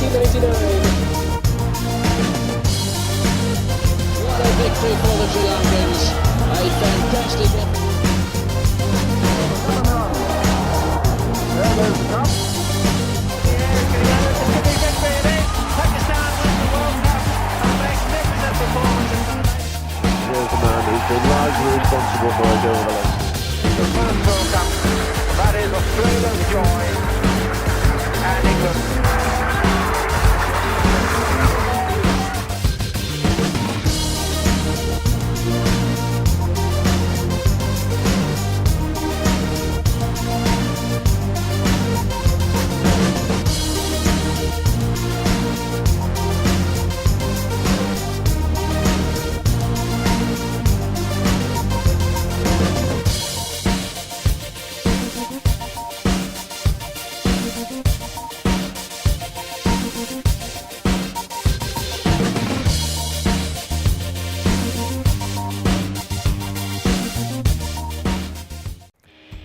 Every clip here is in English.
1999. What a victory for the Sri Lankans. A fantastic effort. Here's the man who's been largely responsible for us over the last. The first World Cup, that is a thrill of joy, and England.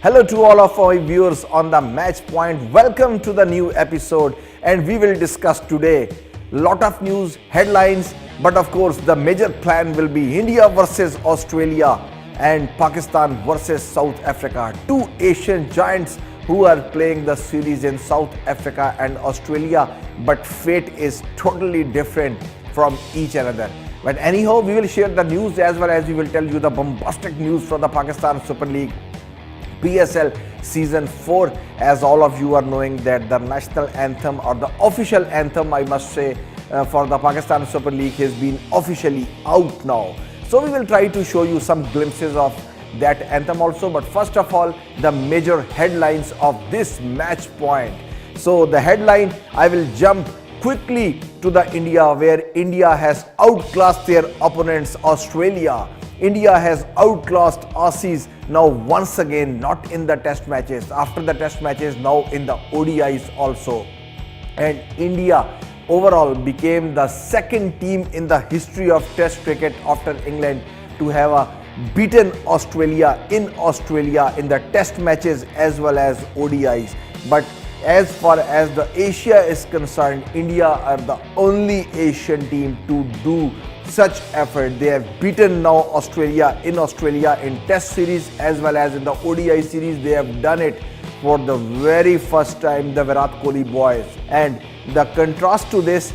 Hello to all of our viewers on the Match Point. Welcome to the new episode, and we will discuss today lot of news, headlines, but of course the major plan will be India versus Australia and Pakistan versus South Africa. Two Asian giants who are playing the series in South Africa and Australia, but fate is totally different from each another. But anyhow, we will share the news as well as we will tell you the bombastic news from the Pakistan Super League PSL Season 4, as all of you are knowing that the national anthem, or the official anthem I must say, for the Pakistan Super League has been officially out now. So we will try to show you some glimpses of that anthem also, but first of all the major headlines of this match point. So the headline, I will jump quickly to the India, where India has outclassed their opponents Australia. India has outclassed Aussies now once again, not in the test matches, after the test matches, now in the ODIs also. And India overall became the second team in the history of test cricket after England to have beaten Australia in the test matches as well as ODIs. But as far as the Asia is concerned, India are the only Asian team to do such effort. They have beaten now Australia in test series as well as in the ODI series. They have done it for the very first time, the Virat Kohli boys. And the contrast to this,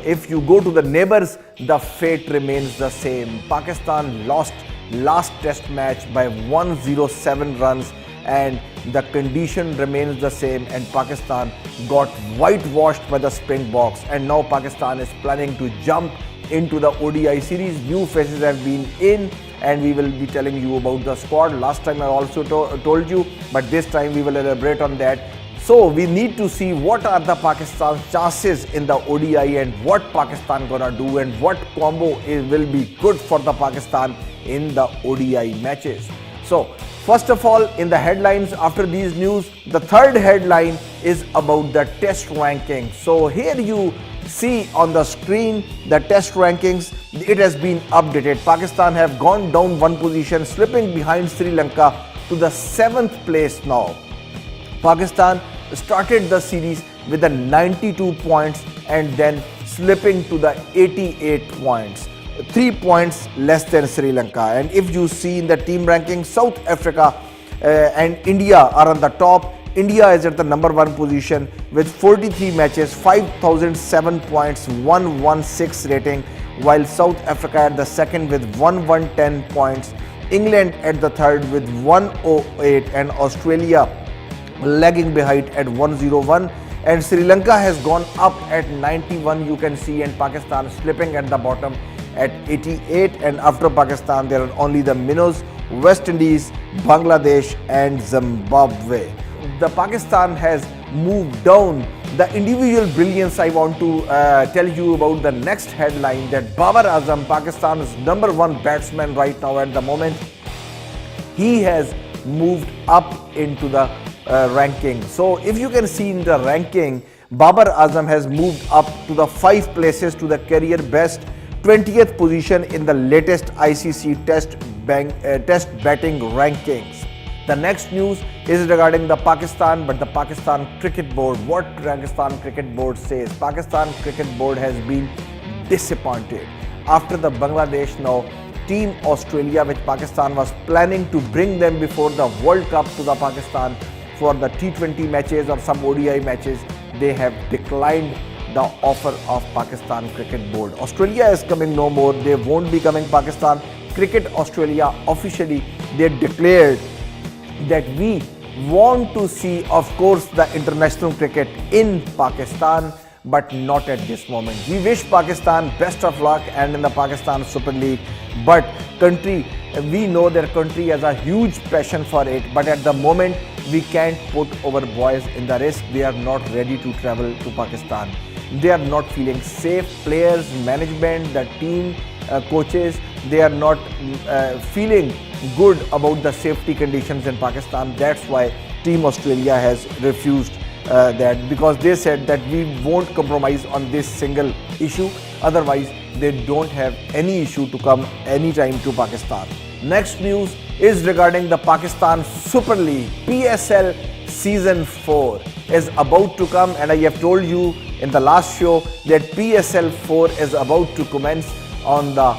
if you go to the neighbors, the fate remains the same. Pakistan lost last test match by 107 runs, and the condition remains the same, and Pakistan got whitewashed by the Springboks. And now Pakistan is planning to jump into the ODI series. New faces have been in, and we will be telling you about the squad. Last time I also told you, but this time we will elaborate on that. So we need to see what are the Pakistan's chances in the ODI and what Pakistan gonna do and what combo will be good for the Pakistan in the ODI matches. So first of all, in the headlines after these news, the third headline is about the test ranking. So here you see on the screen the test rankings. It has been updated. Pakistan have gone down one position, slipping behind Sri Lanka to the 7th place now. Pakistan started the series with the 92 points and then slipping to the 88 points. 3 points less than Sri Lanka. And if you see in the team ranking, South Africa and India are on the top. India is at the number 1 position with 43 matches, 5,007 points, 116 rating, while South Africa at the second with 110 points, England at the third with 108, and Australia lagging behind at 101. And Sri Lanka has gone up at 91, you can see, and Pakistan slipping at the bottom at 88. And after Pakistan, there are only the minnows, West Indies, Bangladesh and Zimbabwe. The Pakistan has moved down. The individual brilliance, I want to tell you about the next headline, that Babar Azam, Pakistan's number 1 batsman right now at the moment, he has moved up into the ranking. So if you can see in the ranking, Babar Azam has moved up to the 5 places to the career best 20th position in the latest ICC test batting rankings. The next news, is regarding the Pakistan, but the Pakistan Cricket Board. What Pakistan Cricket Board says? Pakistan Cricket Board has been disappointed after the Bangladesh now team Australia, which Pakistan was planning to bring them before the World Cup to the Pakistan for the T20 matches or some ODI matches. They have declined the offer of Pakistan Cricket Board. Australia is coming no more. They won't be coming. Pakistan Cricket Australia officially they declared that we want to see, of course, the international cricket in Pakistan, but not at this moment. We wish Pakistan best of luck and in the Pakistan Super League, but we know their country has a huge passion for it, but at the moment we can't put our boys in the risk. They are not ready to travel to Pakistan. They are not feeling safe. Players, management, the team, coaches, they are not feeling good about the safety conditions in Pakistan. That's why Team Australia has refused that, because they said that we won't compromise on this single issue. Otherwise, they don't have any issue to come anytime to Pakistan. Next news is regarding the Pakistan Super League. PSL Season 4 is about to come, and I have told you in the last show that PSL 4 is about to commence on the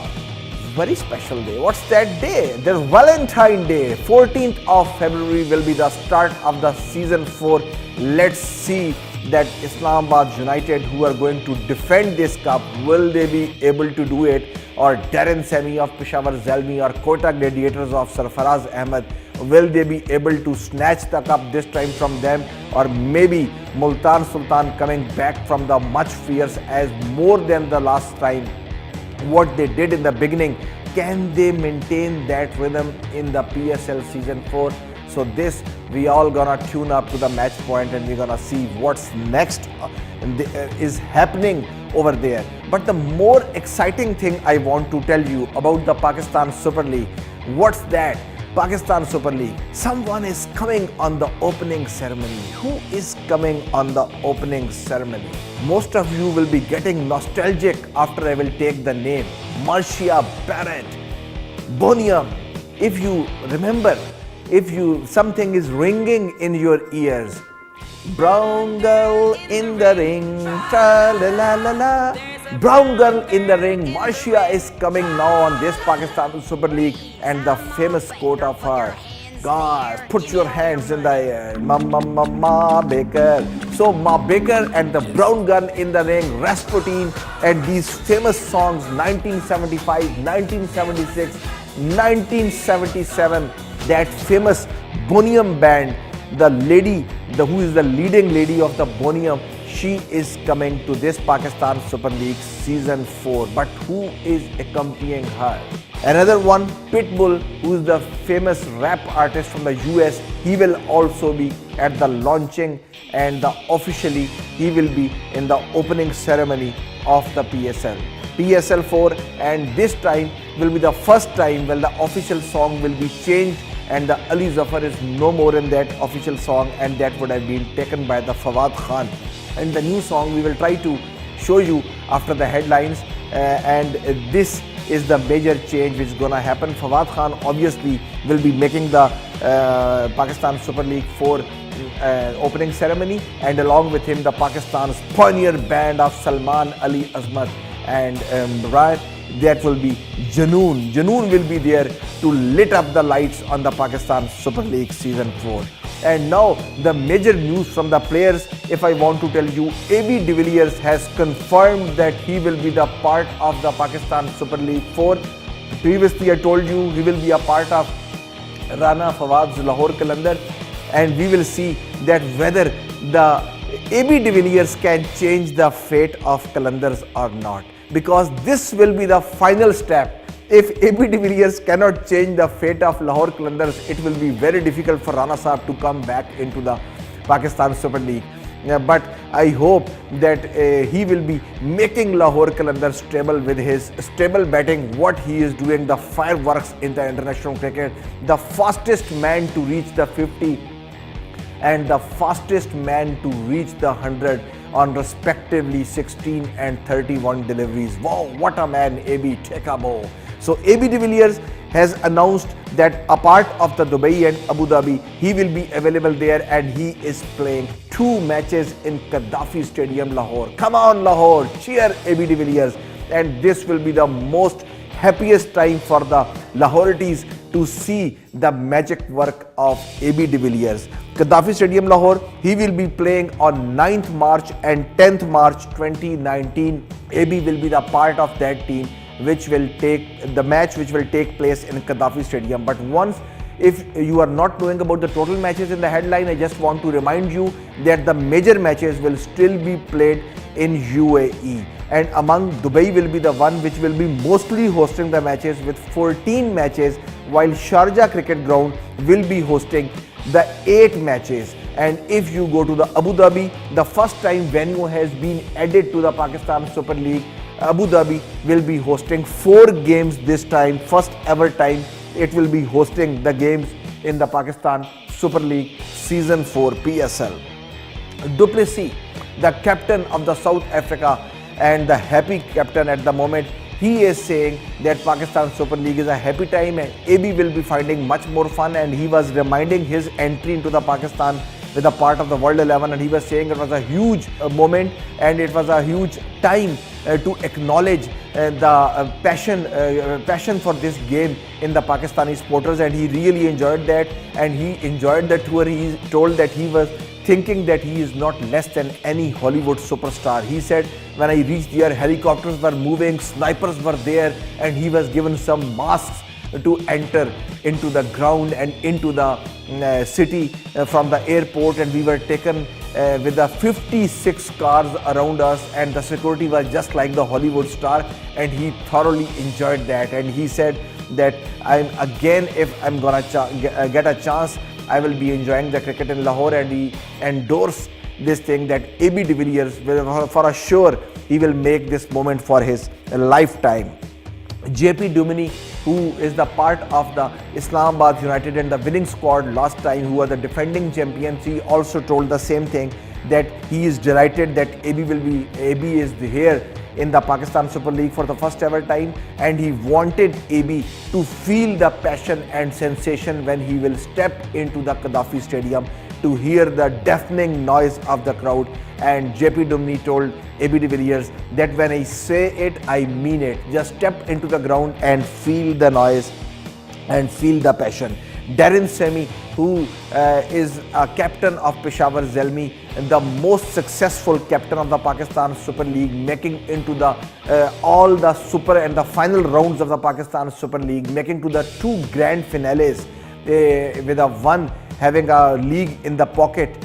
very special day. What's that day? There's Valentine Day. 14th of February will be the start of the Season 4. Let's see that Islamabad United, who are going to defend this cup, will they be able to do it, or Darren Sammy of Peshawar Zalmi or Kota Gladiators of Sarfaraz Ahmed, will they be able to snatch the cup this time from them, or maybe Multan Sultan coming back from the much fierce as more than the last time what they did in the beginning. Can they maintain that rhythm in the PSL Season 4? So this, we all gonna tune up to the match point and we're gonna see what's next is happening over there. But the more exciting thing I want to tell you about the Pakistan Super League, what's that? Pakistan Super League. Someone is coming on the opening ceremony. Who is coming on the opening ceremony? Most of you will be getting nostalgic after I will take the name. Marcia Barrett, Boniam. If you remember, something is ringing in your ears. Brown girl in the ring, tra la la la la. Brown girl in the ring. Marcia is coming now on this Pakistan Super League, and the famous quote of her, guys, put your hands in the air. Ma Baker. So Ma Baker and the brown girl in the ring, Rasputin, and these famous songs 1975, 1976, 1977. That famous Boniam band, the lady, who is the leading lady of the Boniam, she is coming to this Pakistan Super League Season 4. But who is accompanying her? Another one, Pitbull, who is the famous rap artist from the US. He will also be at the launching, and officially he will be in the opening ceremony of the PSL 4, and this time will be the first time when the official song will be changed, and the Ali Zafar is no more in that official song, and that would have been taken by the Fawad Khan. And the new song we will try to show you after the headlines, and this is the major change which is going to happen. Fawad Khan obviously will be making the Pakistan Super League 4 opening ceremony, and along with him the Pakistan's pioneer band of Salman Ali Azmat and Riot. That will be Janoon. Janoon will be there to lit up the lights on the Pakistan Super League Season 4. And now the major news from the players, if I want to tell you, AB de Villiers has confirmed that he will be the part of the Pakistan Super League 4. Previously I told you he will be a part of Rana Fawad's Lahore Qalandar, and we will see that whether the AB de Villiers can change the fate of Qalandars or not, because this will be the final step. If AB de Villiers cannot change the fate of Lahore Qalandars, it will be very difficult for Rana Saab to come back into the Pakistan Super League. But I hope that he will be making Lahore Qalandars stable with his stable batting, what he is doing, the fireworks in the international cricket, the fastest man to reach the 50 and the fastest man to reach the 100 on respectively 16 and 31 deliveries. Wow, what a man, AB, take a bow. So AB de Villiers has announced that a part of the Dubai and Abu Dhabi, he will be available there, and he is playing 2 matches in Gaddafi Stadium, Lahore. Come on Lahore, cheer AB de Villiers. And this will be the most happiest time for the Lahorites to see the magic work of AB de Villiers. Gaddafi Stadium, Lahore, he will be playing on 9th March and 10th March 2019. AB will be the part of that team which will take the match which will take place in Gaddafi Stadium. But once, if you are not knowing about the total matches in the headline, I just want to remind you that the major matches will still be played in UAE, and among Dubai will be the one which will be mostly hosting the matches with 14 matches, while Sharjah Cricket Ground will be hosting the 8 matches. And if you go to the Abu Dhabi, the first time venue has been added to the Pakistan Super League. Abu Dhabi will be hosting 4 games this time, first ever time it will be hosting the games in the Pakistan Super League Season 4 PSL. Du Plessis, the captain of the South Africa and the happy captain at the moment, he is saying that Pakistan Super League is a happy time and AB will be finding much more fun, and he was reminding his entry into the Pakistan with a part of the World 11, and he was saying it was a huge moment and it was a huge time to acknowledge the passion for this game in the Pakistani supporters, and he really enjoyed that, and he enjoyed the tour. He told that he was thinking that he is not less than any Hollywood superstar. He said, when I reached there, helicopters were moving, snipers were there, and he was given some masks to enter into the ground and into the city from the airport, and we were taken with the 56 cars around us, and the security was just like the Hollywood star, and he thoroughly enjoyed that. And he said that if I'm gonna get a chance, I will be enjoying the cricket in Lahore, and he endorsed this thing that AB de Villiers will, for sure, he will make this moment for his lifetime. JP Duminy, who is the part of the Islamabad United and the winning squad last time, who are the defending champions, he also told the same thing, that he is delighted that AB is here in the Pakistan Super League for the first ever time, and he wanted AB to feel the passion and sensation when he will step into the Gaddafi Stadium to hear the deafening noise of the crowd. And JP Duminy told AB de Villiers that when I say it, I mean it. Just step into the ground and feel the noise and feel the passion. Darren Sammy, who is a captain of Peshawar Zalmi, the most successful captain of the Pakistan Super League, making into the all the super and the final rounds of the Pakistan Super League, making to the 2 grand finales with a one having a league in the pocket.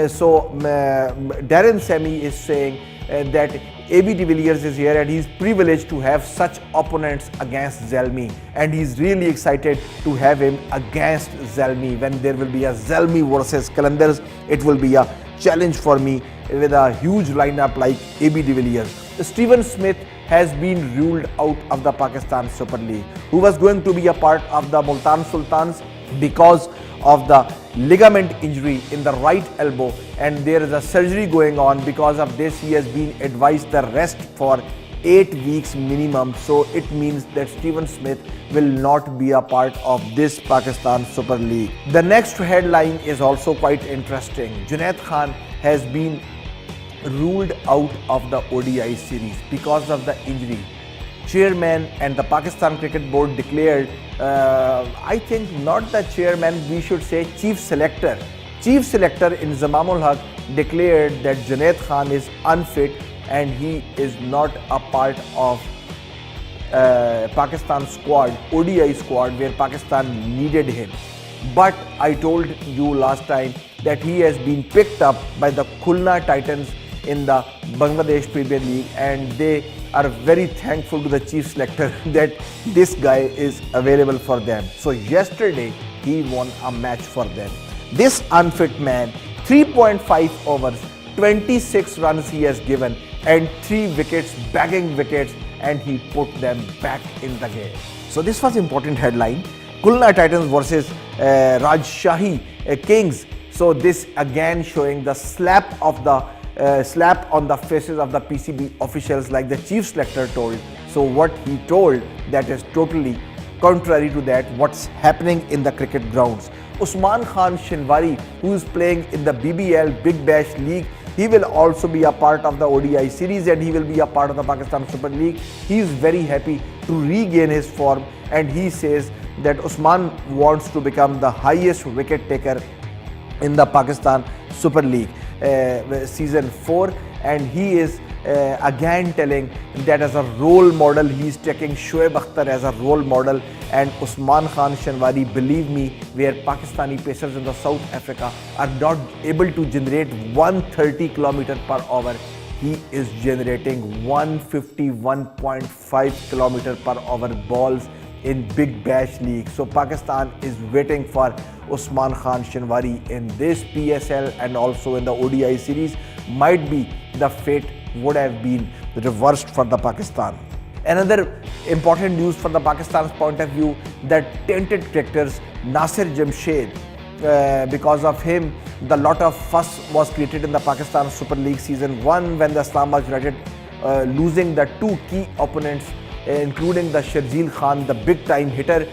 So Darren Sammy is saying that AB de Villiers is here and he's privileged to have such opponents against Zalmi, and he's really excited to have him against Zalmi. When there will be a Zalmi versus Qalandars, it will be a challenge for me with a huge lineup like AB de Villiers. Steven Smith has been ruled out of the Pakistan Super League, who was going to be a part of the Multan Sultans because of the ligament injury in the right elbow, and there is a surgery going on. Because of this, he has been advised the rest for 8 weeks minimum. So it means that Steven Smith will not be a part of this Pakistan Super League. The next headline is also quite interesting. Junaid Khan has been ruled out of the ODI series because of the injury. Chairman and the Pakistan Cricket Board declared, I think not the chairman, we should say chief selector. Chief selector Inzamam ul Haq declared that Junaid Khan is unfit and he is not a part of Pakistan squad, ODI squad, where Pakistan needed him. But I told you last time that he has been picked up by the Khulna Titans in the Bangladesh Premier League, and they are very thankful to the chief selector that this guy is available for them. So yesterday he won a match for them. This unfit man, 3.5 overs, 26 runs he has given and 3 wickets, bagging wickets, and he put them back in the game. So this was important headline. Khulna Titans versus Rajshahi Kings. So this again showing the slap on the faces of the PCB officials, like the chief selector told. So what he told, that is totally contrary to that, what's happening in the cricket grounds. Usman Khan Shinwari, who is playing in the BBL Big Bash League, he will also be a part of the ODI series and he will be a part of the Pakistan Super League. He is very happy to regain his form, and he says that Usman wants to become the highest wicket taker in the Pakistan Super League season 4, and he is again telling that as a role model he is taking Shoaib Akhtar as a role model, and Usman Khan Shinwari, believe me, where Pakistani pacers in the South Africa are not able to generate 130 km per hour, he is generating 151.5 km per hour balls in Big Bash League. So Pakistan is waiting for Usman Khan Shinwari in this PSL and also in the ODI series. Might be the fate would have been reversed for the Pakistan. Another important news from the Pakistan's point of view, that talented cricketers Nasir Jamshed, because of him the lot of fuss was created in the Pakistan Super League season 1 when the Islamabad United losing the 2 key opponents, including the Sharjeel Khan, the big time hitter.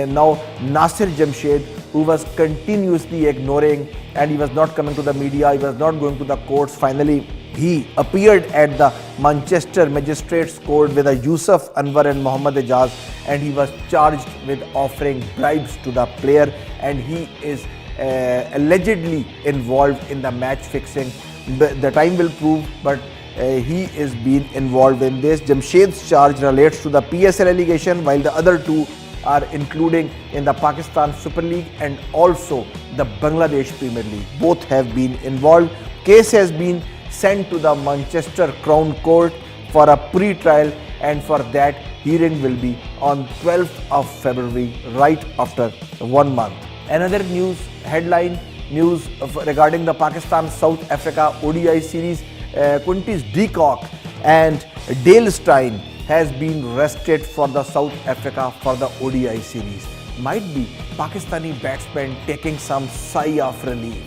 Now Nasir Jamshed, who was continuously ignoring and he was not coming to the media, he was not going to the courts, finally he appeared at the Manchester Magistrates Court with Yusuf Anwar and Mohammad Ejaz, and he was charged with offering bribes to the player, and he is allegedly involved in the match fixing. The time will prove, but he is being involved in this. Jamshed's charge relates to the PSL allegation, while the other 2 are including in the Pakistan Super League and also the Bangladesh Premier League. Both have been involved. Case has been sent to the Manchester Crown Court for a pre-trial, and for that hearing will be on 12th of February, right after 1 month. Another news headline news regarding the Pakistan South Africa ODI series, Quintus de Kock and Dale Steyn has been rested for the South Africa for the ODI series. Might be Pakistani batsmen taking some sigh of relief.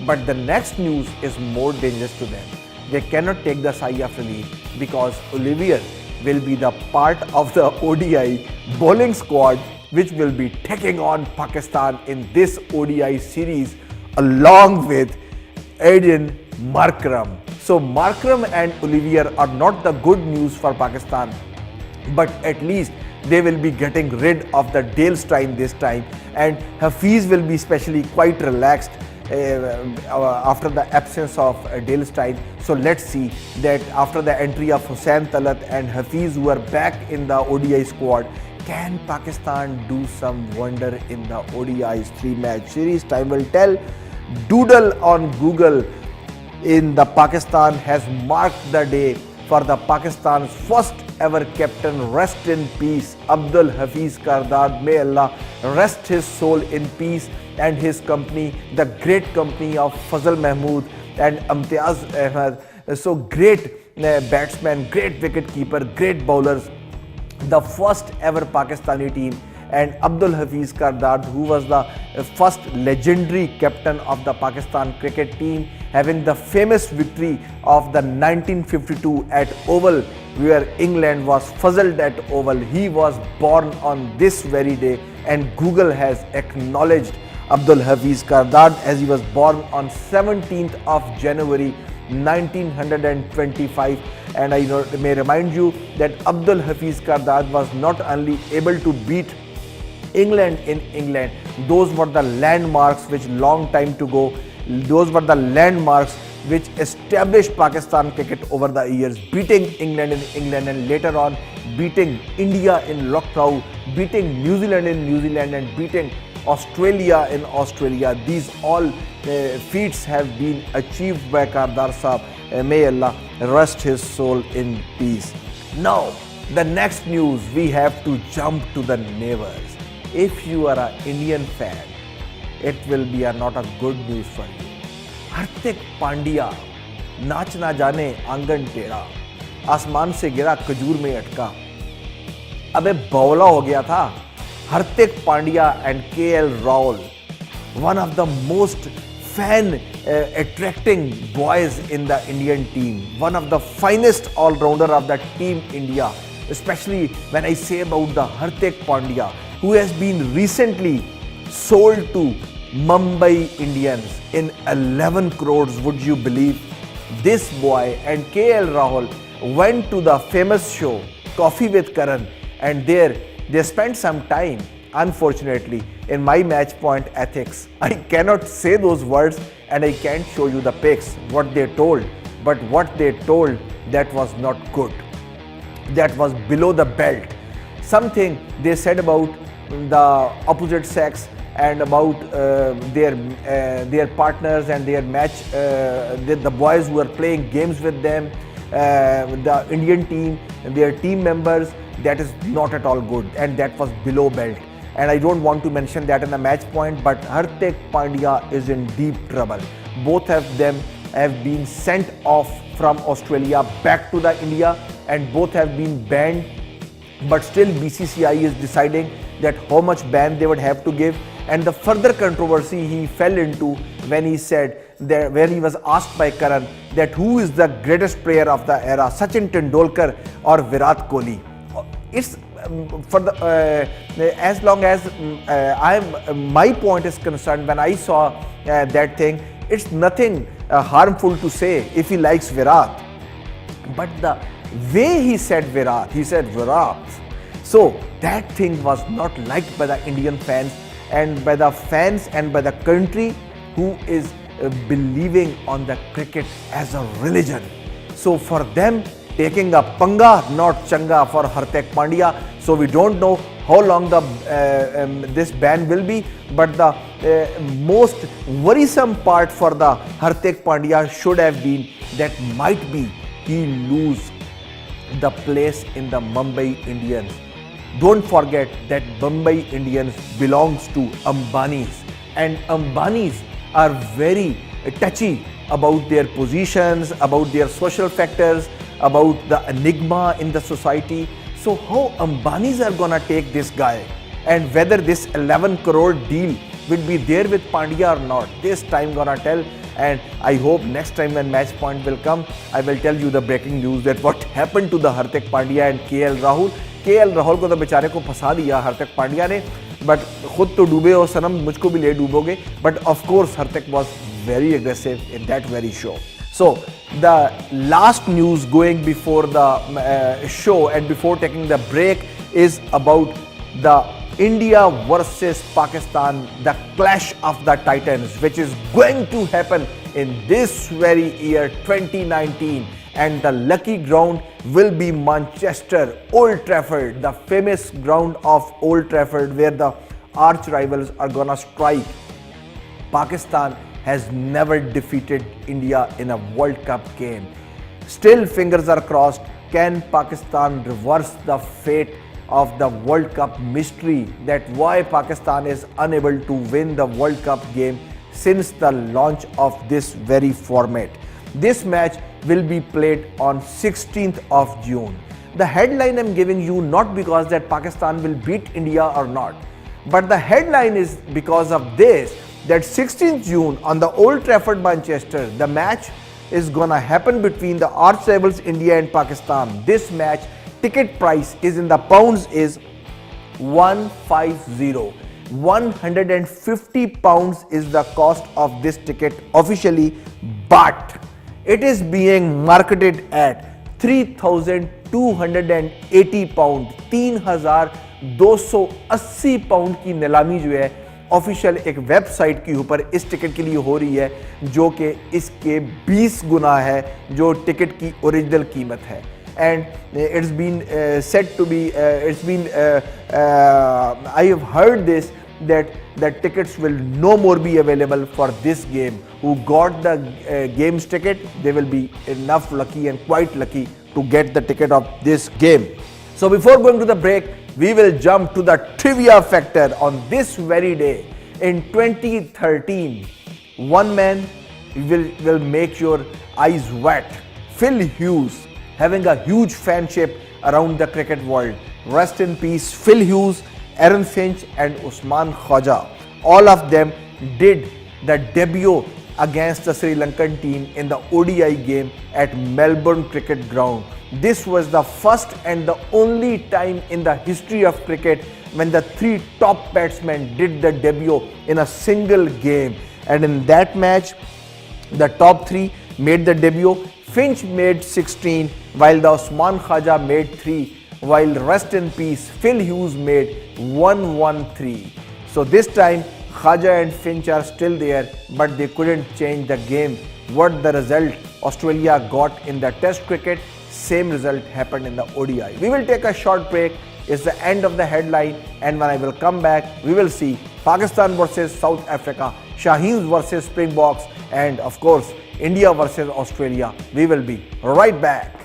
But the next news is more dangerous to them. They cannot take the sigh of relief because Olivier will be the part of the ODI bowling squad which will be taking on Pakistan in this ODI series along with Aiden Markram. So Markram and Olivier are not the good news for Pakistan, but at least they will be getting rid of the Dale Steyn this time, and Hafiz will be especially quite relaxed after the absence of Dale Steyn. So let's see that after the entry of Hussain Talat and Hafiz, who are back in the ODI squad, can Pakistan do some wonder in the ODI's 3-match series? Time will tell. Doodle on Google in the Pakistan has marked the day for the Pakistan's first ever captain. Rest in peace, Abdul Hafiz Kardad. May Allah rest his soul in peace, and his company, the great company of Fazal Mahmood and Imtiaz Ahmed. So great batsmen, great wicket keeper, great bowlers. The first ever Pakistani team, and Abdul Hafiz Kardad, who was the first legendary captain of the Pakistan cricket team, having the famous victory of the 1952 at Oval, where England was fuzzled at Oval. He was born on this very day, and Google has acknowledged Abdul Hafiz Kardad as he was born on 17th of January 1925. And I may remind you that Abdul Hafiz Kardad was not only able to beat England in England, those were the landmarks which long time to go, those were the landmarks which established Pakistan cricket over the years, beating England in England and later on beating India in Lucknow, beating New Zealand in New Zealand and beating Australia in Australia. These all feats have been achieved by Kardar Saab. May Allah rest his soul in peace. Now, the next news, we have to jump to the neighbors. If you are an Indian fan, it will be not a good news for you. Hardik Pandya, नाच ना जाने आंगन टेढ़ा, आसमान से गिरा खजूर में अटका. अबे बौला हो गया था. Hardik Pandya and KL Rahul, one of the most fan attracting boys in the Indian team, one of the finest all-rounder of the team India, especially when I say about the Hardik Pandya. who has been recently sold to Mumbai Indians in 11 crores. Would you believe? This boy and KL Rahul went to the famous show Coffee with Karan, and there they spent some time. Unfortunately, in my match point ethics, I cannot say those words and I can't show you the pics, what they told. But what they told, that was not good. That was below the belt. Something they said about the opposite sex and about their partners and their match, the boys who are playing games with them, the Indian team, their team members. That is not at all good, and that was below belt. And I don't want to mention that in the match point, but Hardik Pandya is in deep trouble. Both of them have been sent off from Australia back to the India, and both have been banned. But still BCCI is deciding that how much ban they would have to give. And the further controversy he fell into when he said that, where he was asked by Karan that who is the greatest player of the era, Sachin Tendulkar or Virat Kohli. It's for the as long as my point is concerned, when I saw that thing, it's nothing harmful to say if he likes Virat, but the way he said Virat, so that thing was not liked by the Indian fans and by the fans and by the country who is believing on the cricket as a religion. So for them, taking a panga, not changa for Hardik Pandya. So we don't know how long this ban will be, but the most worrisome part for the Hardik Pandya should have been that might be he lose the place in the Mumbai Indians. Don't forget that Mumbai Indians belongs to Ambanis, and Ambanis are very touchy about their positions, about their social factors, about the enigma in the society. So how Ambanis are gonna take this guy, and whether this 11 crore deal will be there with Pandya or not, this time gonna tell. And I hope next time when match point will come, I will tell you the breaking news that what happened to the Hardik Pandya and KL Rahul. KL Rahul को तो बेचारे को फंसा दिया हार्दिक पांड्या ने, but खुद तो डूबे हो सनम, मुझको भी ले डूबोगे. But of course Hardik was very aggressive in that very show. So the last news going before the show and before taking the break is about the India versus Pakistan, the clash of the titans, which is going to happen in this very year 2019, and the lucky ground will be Manchester, Old Trafford, the famous ground of Old Trafford where the arch rivals are gonna strike. Pakistan has never defeated India in a World Cup game. Still fingers are crossed, can Pakistan reverse the fate of the World Cup mystery, that why Pakistan is unable to win the World Cup game since the launch of this very format. This match will be played on 16th of June. The headline I'm giving you not because that Pakistan will beat India or not, but the headline is because of this, that 16th June on the Old Trafford, Manchester, the match is gonna happen between the arch rivals India and Pakistan. This match ticket price is in the pounds is 150. 150 pounds is the cost of this ticket officially, but it is being marketed at 3,280 pounds. 3,280 pound की नीलामी जो है official एक website के ऊपर इस ticket के लिए हो रही है, जो कि इसके 20 गुना है जो टिकट की ओरिजिनल कीमत है. And it's been said to be, I have heard this, that the tickets will no more be available for this game. Who got the game's ticket, they will be enough lucky and quite lucky to get the ticket of this game. So before going to the break, we will jump to the trivia factor. On this very day in 2013, one man will make your eyes wet. Phil Hughes, having a huge fanship around the cricket world. Rest in peace, Phil Hughes, Aaron Finch and Usman Khawaja. All of them did the debut against the Sri Lankan team in the ODI game at Melbourne Cricket Ground. This was the first and the only time in the history of cricket when the three top batsmen did the debut in a single game. And in that match, the top three made the debut. Finch made 16, while the Usman Khaja made 3, while rest in peace, Phil Hughes made 113. So this time, Khaja and Finch are still there, but they couldn't change the game. What the result Australia got in the Test cricket, same result happened in the ODI. We will take a short break. It's the end of the headline, and when I will come back, we will see Pakistan versus South Africa, Shaheens versus Springboks, and of course, India versus Australia. We will be right back.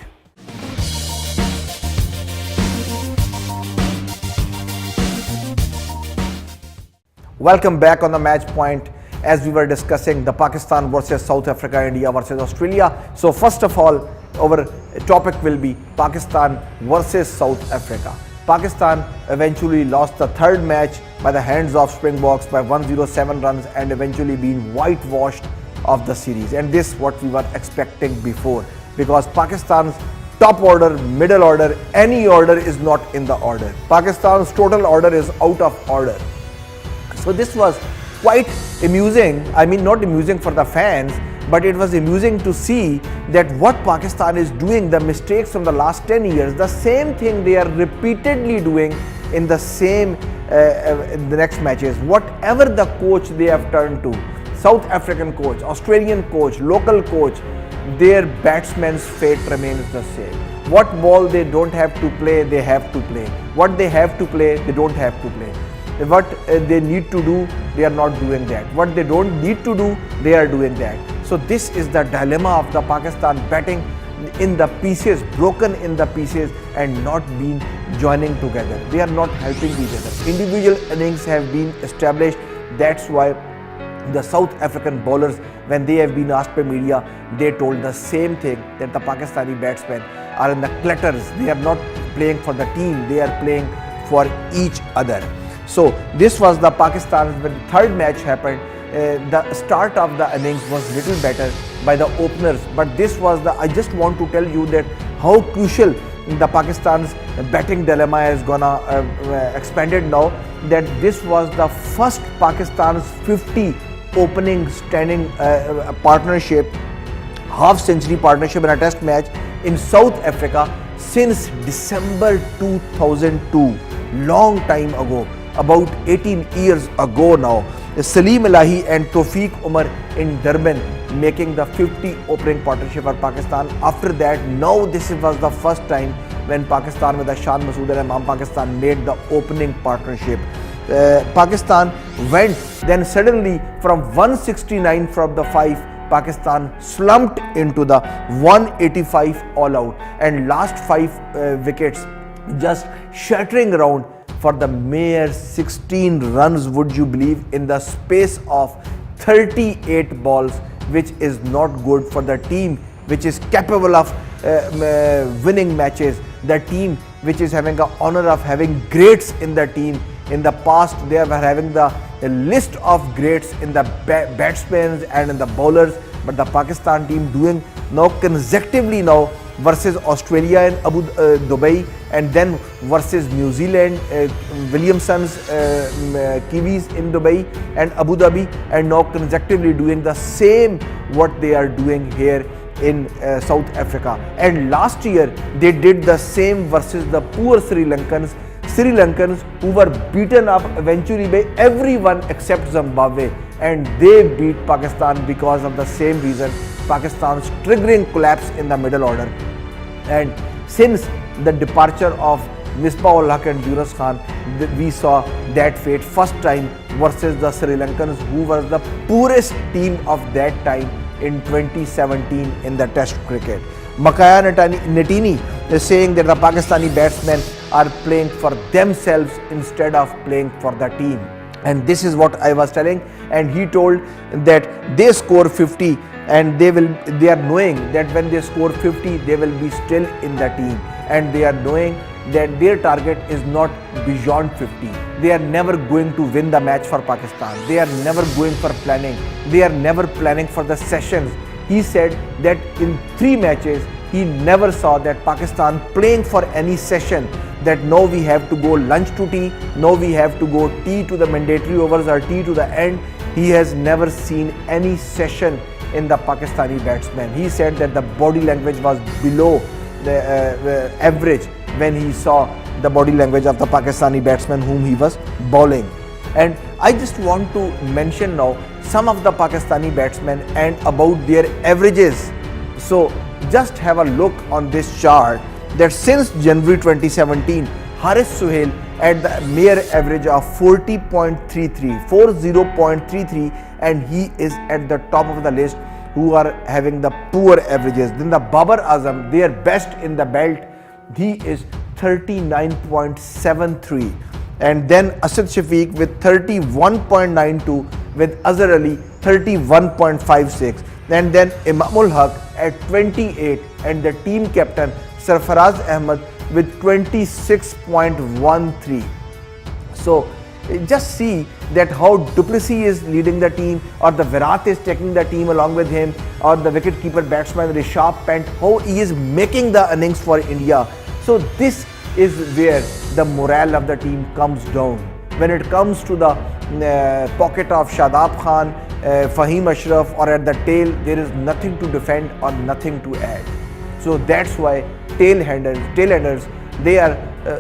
Welcome back on the match point as we were discussing the Pakistan versus South Africa, India versus Australia. So first of all, our topic will be Pakistan versus South Africa. Pakistan eventually lost the third match by the hands of Springboks by 107 runs and eventually being whitewashed of the series. And this what we were expecting before, because Pakistan's top order, middle order, any order is not in the order. Pakistan's total order is out of order. So this was quite amusing. I mean, not amusing for the fans, but it was amusing to see that what Pakistan is doing, the mistakes from the last 10 years, the same thing they are repeatedly doing in the same in the next matches. Whatever the coach they have turned to, South African coach, Australian coach, local coach, their batsmen's fate remains the same. What ball they don't have to play, they have to play. What they have to play, they don't have to play. What they need to do, they are not doing that. What they don't need to do, they are doing that. So this is the dilemma of the Pakistan batting in the pieces, broken in the pieces and not being joining together. They are not helping each other. Individual innings have been established. That's why the South African bowlers, when they have been asked by media, they told the same thing, that the Pakistani batsmen are in the clutters. They are not playing for the team, they are playing for each other. So this was the Pakistan. When the third match happened, the start of the innings was little better by the openers, but this was the, I just want to tell you that how crucial the Pakistan's batting dilemma is gonna expanded now, that this was the first Pakistan's 50 opening standing partnership, half century partnership in a test match in South Africa since December 2002, long time ago, about 18 years ago now. Salim Elahi and Tawfiq Umar in Durban making the 50 opening partnership for Pakistan. After that, now this was the first time when Pakistan with Shan Masood and Imam Pakistan made the opening partnership. Pakistan went then suddenly from 169 from the 5, Pakistan slumped into the 185 all out, and last 5 wickets just shattering around for the mere 16 runs, would you believe, in the space of 38 balls, which is not good for the team which is capable of winning matches, the team which is having the honor of having greats in the team. In the past, they were having the list of greats in the batsmen and in the bowlers, but the Pakistan team doing now consecutively now versus Australia in Dubai, and then versus New Zealand, Williamson's Kiwis in Dubai and Abu Dhabi, and now consecutively doing the same what they are doing here in South Africa. And last year they did the same versus the poor Sri Lankans who were beaten up eventually by everyone except Zimbabwe, and they beat Pakistan because of the same reason, Pakistan's triggering collapse in the middle order. And since the departure of Misbah-ul Haq and Yunus Khan, we saw that fate first time versus the Sri Lankans, who was the poorest team of that time in 2017 in the Test cricket. Makaya Natini is saying that the Pakistani batsmen are playing for themselves instead of playing for the team. And this is what I was telling, and he told that they score 50 and they are knowing that when they score 50 they will be still in the team, and they are knowing that their target is not beyond 50. They are never going to win the match for Pakistan. They are never going for planning. They are never planning for the sessions. He said that in 3 matches he never saw that Pakistan playing for any session. that no, we have to go lunch to tea, no, we have to go tea to the mandatory overs or tea to the end. He has never seen any session in the Pakistani batsman. He said that the body language was below the average when he saw the body language of the Pakistani batsman whom he was bowling. And I just want to mention now some of the Pakistani batsmen and about their averages. So just have a look on this chart that since January 2017, Haris Sohail at the mere average of 40.33, and he is at the top of the list who are having the poor averages. Then the Babar Azam, their best in the belt, he is 39.73, and then Asad Shafiq with 31.92, with Azhar Ali 31.56, and then Imamul Haq at 28, and the team captain Sarfaraz Ahmed with 26.13. So just see that how Du Plessis is leading the team, or the Virat is taking the team along with him, or the wicket-keeper batsman Rishabh Pant, how he is making the innings for India. So this is where the morale of the team comes down. When it comes to the pocket of Shadab Khan, Fahim Ashraf, or at the tail, there is nothing to defend or nothing to add. So that's why tailenders, they are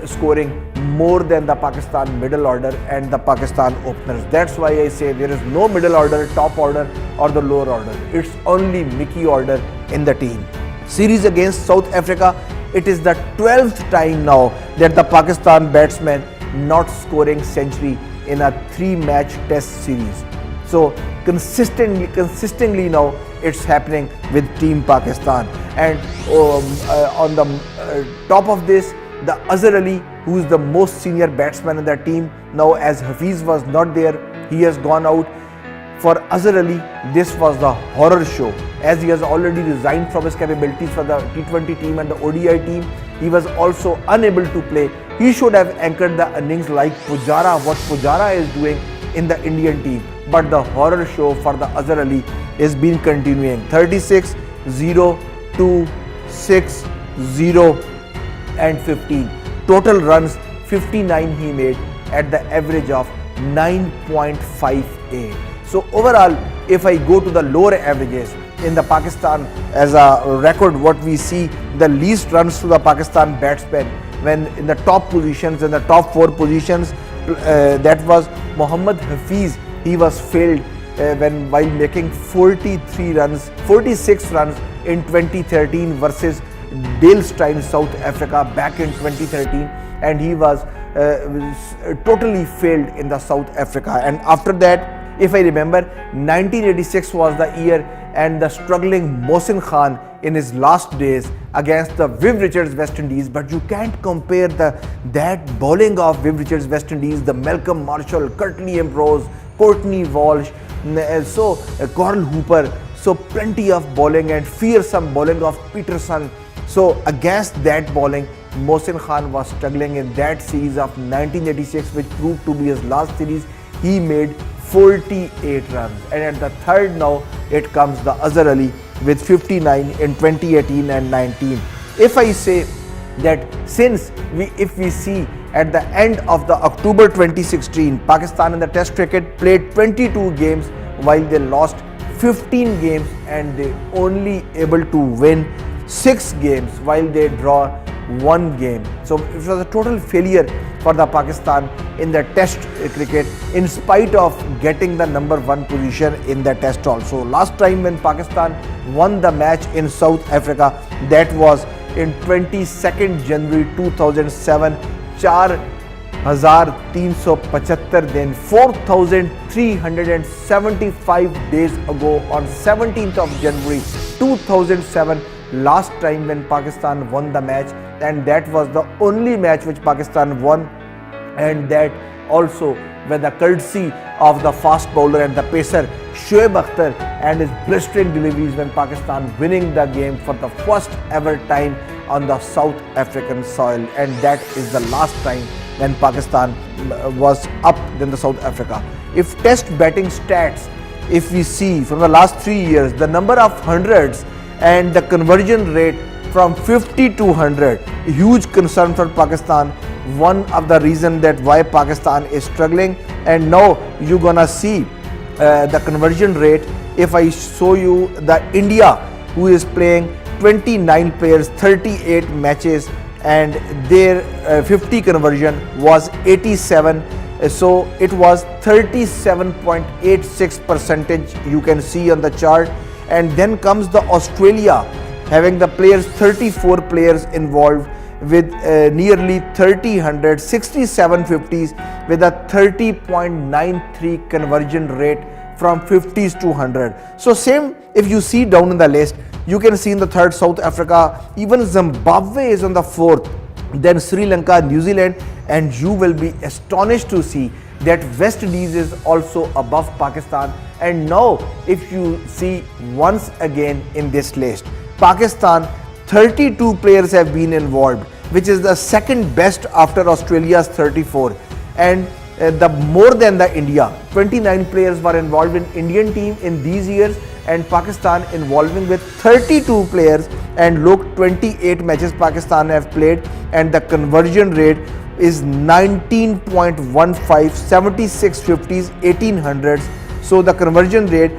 scoring more than the Pakistan middle order and the Pakistan openers. That's why I say there is no middle order, top order or the lower order. It's only Mickey order in the team. Series against South Africa, it is the 12th time now that the Pakistan batsmen not scoring century in a 3-match test series. So consistently now it's happening with Team Pakistan. And on the top of this, the Azhar Ali, who is the most senior batsman in the team, now as Hafiz was not there, he has gone out. For Azhar Ali, this was the horror show, as he has already resigned from his capabilities for the T20 team and the ODI team. He was also unable to play. He should have anchored the innings like Pujara, what Pujara is doing in the Indian team. But the horror show for the Azhar Ali is been continuing. 36, 0, 2, 6, 0 and 15. Total runs 59 he made at the average of 9.58. So overall, if I go to the lower averages in the Pakistan as a record, what we see, the least runs to the Pakistan batsmen when in the top positions, in the top 4 positions, that was Mohammad Hafiz. He was failed while making 46 runs in 2013 versus Dale Steyn, South Africa, back in 2013, and he was totally failed in the South Africa. And after that, if I remember, 1986 was the year, and the struggling Mohsin Khan in his last days against the Viv Richards West Indies. But you can't compare that bowling of Viv Richards West Indies, the Malcolm Marshall, Curtly Ambrose, Courtney Walsh, Coral Hooper, so plenty of bowling and fearsome bowling of Peterson. So against that bowling, Mohsin Khan was struggling in that series of 1986, which proved to be his last series. He made 48 runs, and at the third now it comes the Azhar Ali with 59 in 2018 and 19. If I say that if we see at the end of the October 2016, Pakistan in the Test cricket played 22 games while they lost 15 games, and they only able to win 6 games while they draw 1 game. So it was a total failure for the Pakistan in the Test cricket, in spite of getting the number 1 position in the Test also. Last time when Pakistan won the match in South Africa, that was in 22nd January 2007, 4,375 दिन 4,375 days ago on 17th of January 2007, last time when Pakistan won the match, and that was the only match which Pakistan won, and that also with the courtesy of the fast bowler and the pacer Shoaib Akhtar and his blistering deliveries, when Pakistan winning the game for the first ever time on the South African soil. And that is the last time when Pakistan was up than the South Africa. If Test batting stats, if we see from the last 3 years, the number of hundreds and the conversion rate from 50 to 100, huge concern for Pakistan one of the reason that why Pakistan is struggling. And now you're gonna see the conversion rate. If I show you the India, who is playing 29 players, 38 matches, and their 50 conversion was 87. So it was 37.86% you can see on the chart. And then comes the Australia, having the players, 34 players involved with nearly 67 50s with a 30.93 conversion rate from 50s to 100. So same, if you see down in the list, you can see in the third South Africa, even Zimbabwe is on the fourth, then Sri Lanka, New Zealand, and you will be astonished to see that West Indies is also above Pakistan. And now if you see once again in this list, Pakistan, 32 players have been involved, which is the second best after Australia's 34, and the more than the India. 29 players were involved in Indian team in these years, and Pakistan involving with 32 players, and look, 28 matches Pakistan have played, and the conversion rate is 19.15, 76 50s, 1800s. So the conversion rate,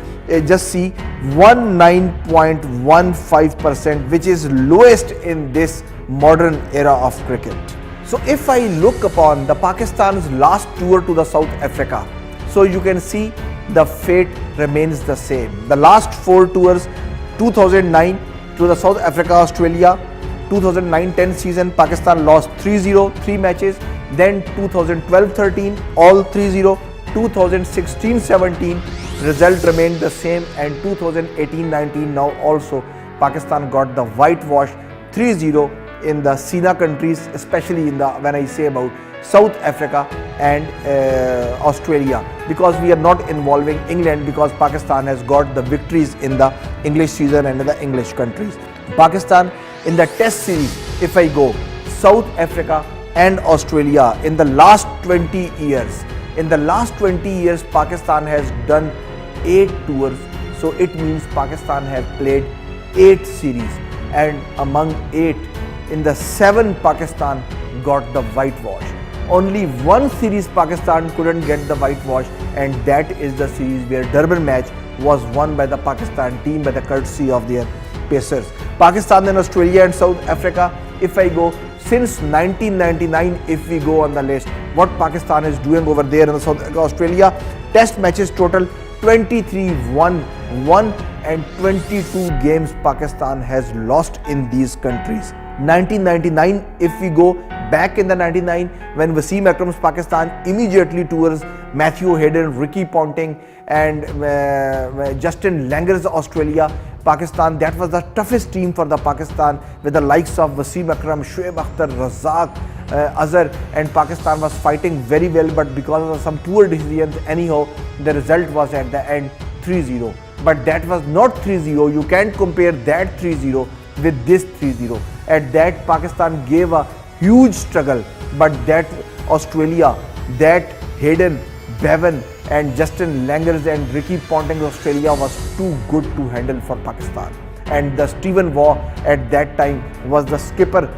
just see, 19.15%, which is lowest in this modern era of cricket. So if I look upon the Pakistan's last tour to the South Africa, so you can see the fate remains the same. The last 4 tours, 2009 to the South Africa, Australia, 2009-10 season, Pakistan lost 3-0, 3 matches. Then 2012-13, all 3-0. 2016-17, result remained the same, and 2018-19 now also Pakistan got the whitewash 3-0 in the SENA countries, especially in the, when I say about South Africa and Australia, because we are not involving England, because Pakistan has got the victories in the English season and in the English countries. Pakistan in the test series, if I go, South Africa and Australia in the last 20 years. In the last 20 years, Pakistan has done 8 tours. So it means Pakistan have played 8 series, and among 8, in the 7 Pakistan got the whitewash. Only 1 series Pakistan couldn't get the whitewash, and that is the series where Durban match was won by the Pakistan team by the courtesy of their pacers. Pakistan and Australia and South Africa, if I go, since 1999, if we go on the list, what Pakistan is doing over there in the South Australia, test matches total 23 won, and 22 games Pakistan has lost in these countries. 1999, if we go back in the 99, when Wasim Akram's Pakistan immediately tours Matthew Hayden, Ricky Ponting, and Justin Langer's Australia, Pakistan, that was the toughest team for the Pakistan, with the likes of Wasim Akram, Shoaib Akhtar, Razak, Azhar, and Pakistan was fighting very well, but because of some poor decisions, anyhow, the result was at the end 3-0. But that was not 3-0. You can't compare that 3-0 with this 3-0. At that, Pakistan gave a huge struggle, but that Australia, that Hayden, Bevan, and Justin Langers and Ricky Ponting Australia was too good to handle for Pakistan. And the Stephen Waugh at that time was the skipper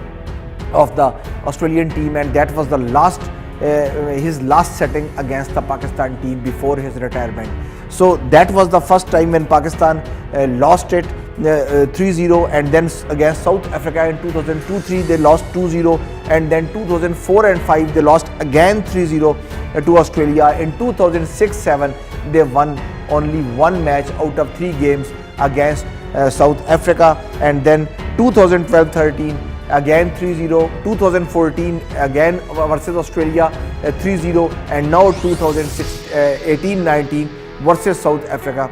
of the Australian team, and that was the last his last setting against the Pakistan team before his retirement. So that was the first time when Pakistan lost it 3-0, and then against South Africa in 2002-03 they lost 2-0, and then 2004 and 5 they lost again 3-0 to Australia. In 2006-07 they won only 1 match out of 3 games against South Africa, and then 2012-13 again 3-0, 2014 again versus Australia 3-0, and now 2018-19 versus South Africa,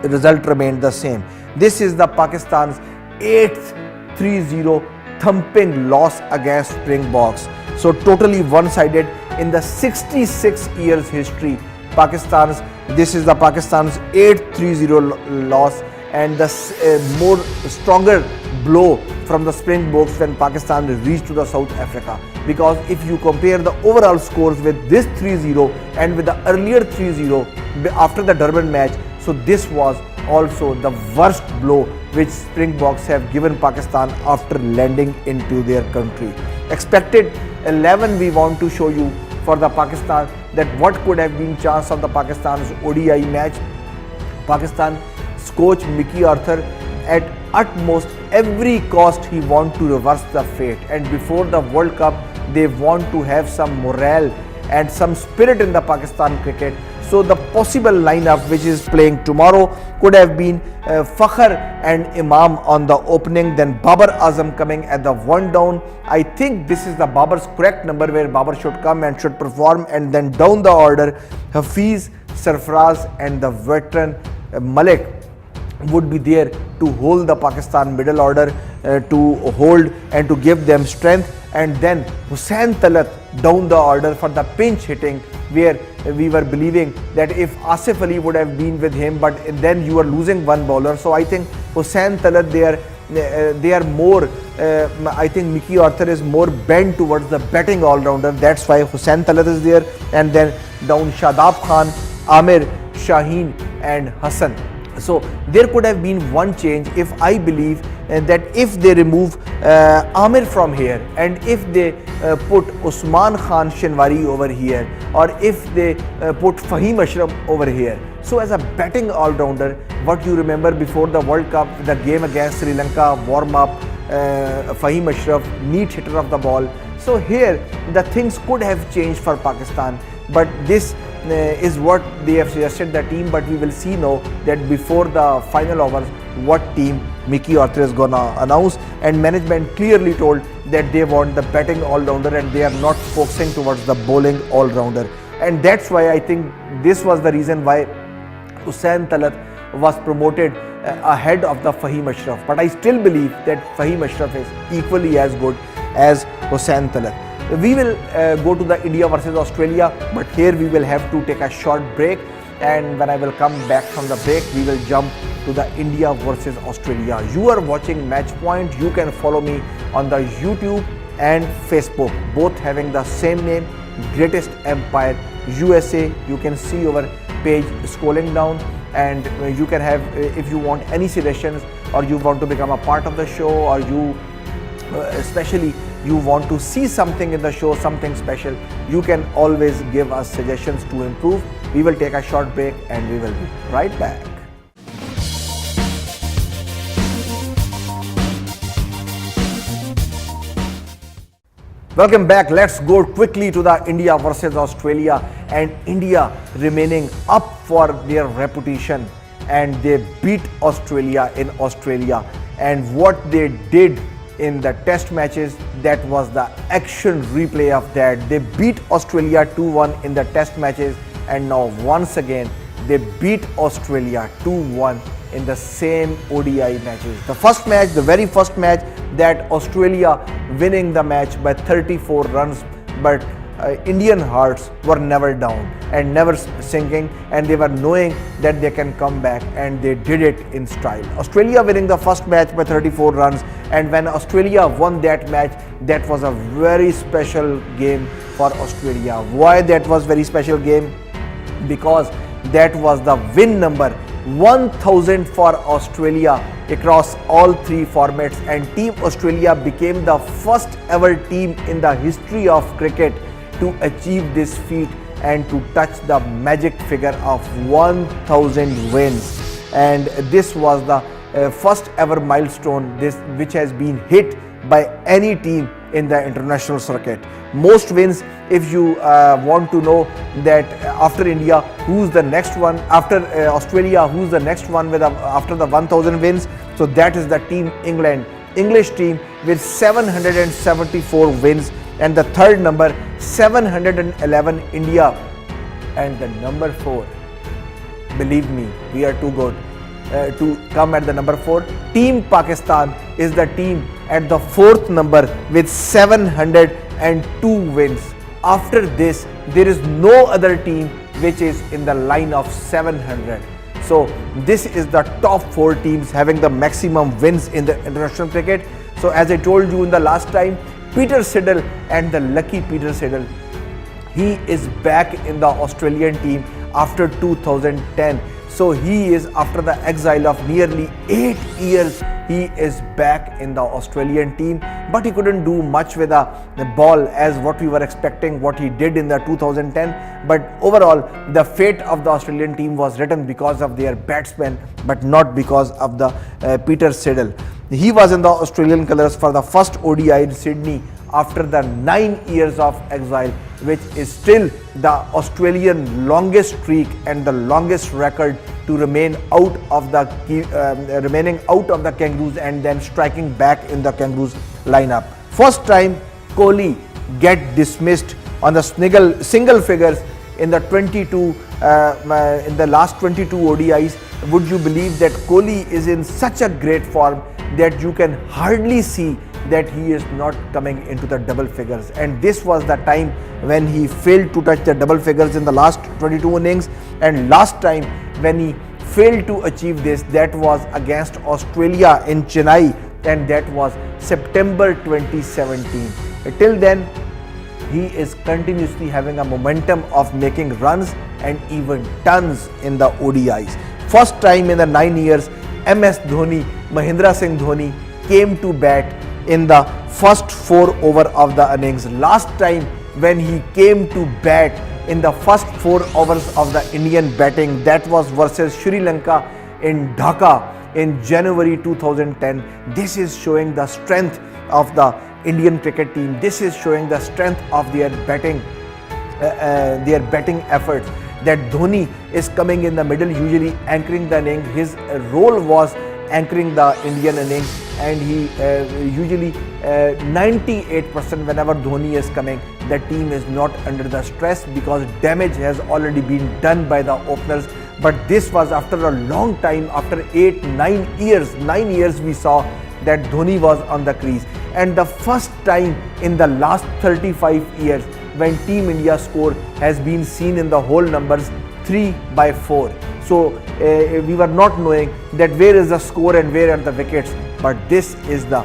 the result remained the same. This is the Pakistan's 8th 3-0 thumping loss against Springboks. So totally one-sided in the 66 years history. This is the Pakistan's 8th 3-0 loss, and the more stronger blow from the Springboks when Pakistan reached to the South Africa, because if you compare the overall scores with this 3-0 and with the earlier 3-0 after the Durban match, so this was also the worst blow which Springboks have given Pakistan after landing into their country. Expected 11 we want to show you for the Pakistan, that what could have been chance of the Pakistan's ODI match. Pakistan's coach Mickey Arthur, at utmost every cost he want to reverse the fate, and before the World Cup they want to have some morale and some spirit in the Pakistan cricket. So the possible lineup which is playing tomorrow could have been Fakhr and Imam on the opening, then Babar Azam coming at the one down. I think this is the Babar's correct number where Babar should come and should perform, and then down the order Hafiz, Sarfaraz and the veteran Malik would be there to hold the Pakistan middle order, to hold and to give them strength, and then Hussain Talat down the order for the pinch hitting, where we were believing that if Asif Ali would have been with him, but then you are losing one bowler. So I think Hussain Talat they are more, I think Mickey Arthur is more bent towards the batting all-rounder. That's why Hussain Talat is there, and then down Shadab Khan, Amir, Shaheen and Hassan. So there could have been one change, if I believe that if they remove Amir from here, and if they put Usman Khan Shinwari over here, or if they put Fahim Ashraf over here. So as a batting all-rounder, what you remember before the World Cup, the game against Sri Lanka, warm-up, Fahim Ashraf, neat hitter of the ball. So here the things could have changed for Pakistan, but this is what they have suggested the team, but we will see now that before the final overs what team Mickey Arthur is gonna announce, and management clearly told that they want the batting all-rounder and they are not focusing towards the bowling all-rounder, and that's why I think this was the reason why Hussain Talat was promoted ahead of the Fahim Ashraf. But I still believe that Fahim Ashraf is equally as good as Hussain Talat. We will go to the India versus Australia, but here we will have to take a short break, and when I will come back from the break, we will jump to the India versus Australia. You are watching Match Point. You can follow me on the YouTube and Facebook, both having the same name, Greatest Empire USA. You can see our page scrolling down, and you can have, if you want any suggestions, or you want to become a part of the show, or you especially you want to see something in the show, something special, you can always give us suggestions to improve. We will take a short break and we will be right back. Welcome back. Let's go quickly to the India versus Australia, and India remaining up for their reputation, and they beat Australia in Australia, and what they did in the test matches, that was the action replay of that. They beat Australia 2-1 in the test matches, and now once again they beat Australia 2-1 in the same ODI matches. The first match, the very first match, that Australia winning the match by 34 runs, but Indian hearts were never down and never sinking, and they were knowing that they can come back, and they did it in style. Australia winning the first match by 34 runs, and when Australia won that match, that was a very special game for Australia. Why that was very special game? Because that was the win number 1000 for Australia across all three formats, and Team Australia became the first ever team in the history of cricket to achieve this feat and to touch the magic figure of 1000 wins. And this was the first ever milestone which has been hit by any team in the international circuit. Most wins, if you want to know that after India, who's the next one, after Australia, who's the next one with after the 1000 wins, so that is the team England, English team with 774 wins, and the third number 711 India, and the number 4, believe me, we are too good to come at the number 4. Team Pakistan is the team at the 4th number with 702 wins. After this, there is no other team which is in the line of 700. So this is the top 4 teams having the maximum wins in the international cricket. So as I told you in the last time, Peter Siddle and the lucky Peter Siddle, he is back in the Australian team after 2010. So he is, after the exile of nearly 8 years, he is back in the Australian team, but he couldn't do much with the ball as what we were expecting, what he did in the 2010. But overall, the fate of the Australian team was written because of their batsmen, but not because of the Peter Siddle. He was in the Australian colours for the first ODI in Sydney after the 9 years of exile, which is still the Australian longest streak and the longest record to remain out of the Kangaroos and then striking back in the Kangaroos lineup. First time Kohli get dismissed on the single figures in the in the last 22 ODIs. Would you believe that Kohli is in such a great form that you can hardly see that he is not coming into the double figures, and this was the time when he failed to touch the double figures in the last 22 innings, and last time when he failed to achieve this, that was against Australia in Chennai, and that was September 2017. Till then, he is continuously having a momentum of making runs and even tons in the ODIs. First time in the 9 years, MS Dhoni, Mahendra Singh Dhoni came to bat in the first 4 overs of the innings. Last time when he came to bat in the first 4 overs of the Indian batting, that was versus Sri Lanka in Dhaka in January 2010. This is showing the strength of the Indian cricket team. This is showing the strength of their batting efforts. That Dhoni is coming in the middle, usually anchoring the innings. His role was anchoring the Indian innings, and he usually 98% whenever Dhoni is coming, the team is not under the stress because damage has already been done by the openers. But this was after a long time, after 9 years we saw that Dhoni was on the crease, and the first time in the last 35 years when Team India score has been seen in the whole numbers 3/4. So we were not knowing that where is the score and where are the wickets, but this is the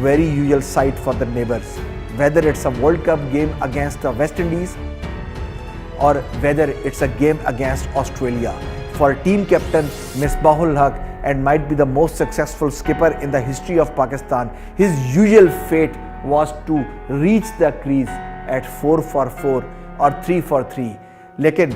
very usual sight for the neighbours. Whether it's a World Cup game against the West Indies or whether it's a game against Australia. For team captain Misbahul Haq, and might be the most successful skipper in the history of Pakistan, his usual fate was to reach the crease at 4 for 4 और 3 for 3. लेकिन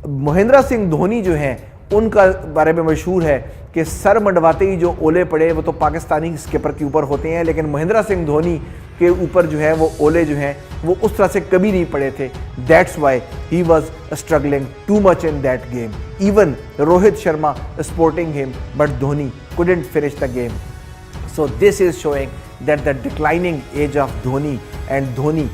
महेंद्र सिंह धोनी जो हैं उनका बारे में मशहूर है कि सर मंडवाते ही जो ओले पड़े वो तो पाकिस्तानी स्किपर के ऊपर होते हैं, लेकिन महेंद्र सिंह धोनी के ऊपर जो है वो ओले जो हैं वो उस तरह से कभी नहीं पड़े थे. That's why he was struggling too much in that game. Even Rohit Sharma supporting him, but Dhoni couldn't finish the game. So this is showing that the declining age of Dhoni, and Dhoni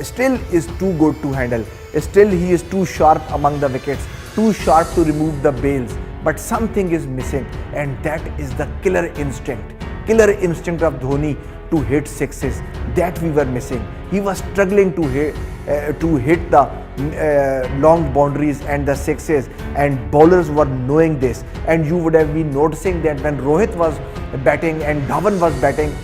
still is too good to handle. Still he is too sharp among the wickets, too sharp to remove the bails, but something is missing, and that is the killer instinct of Dhoni to hit sixes that we were missing. He was struggling to hit the long boundaries and the sixes, and bowlers were knowing this. And you would have been noticing that when Rohit was batting and Dhawan was batting,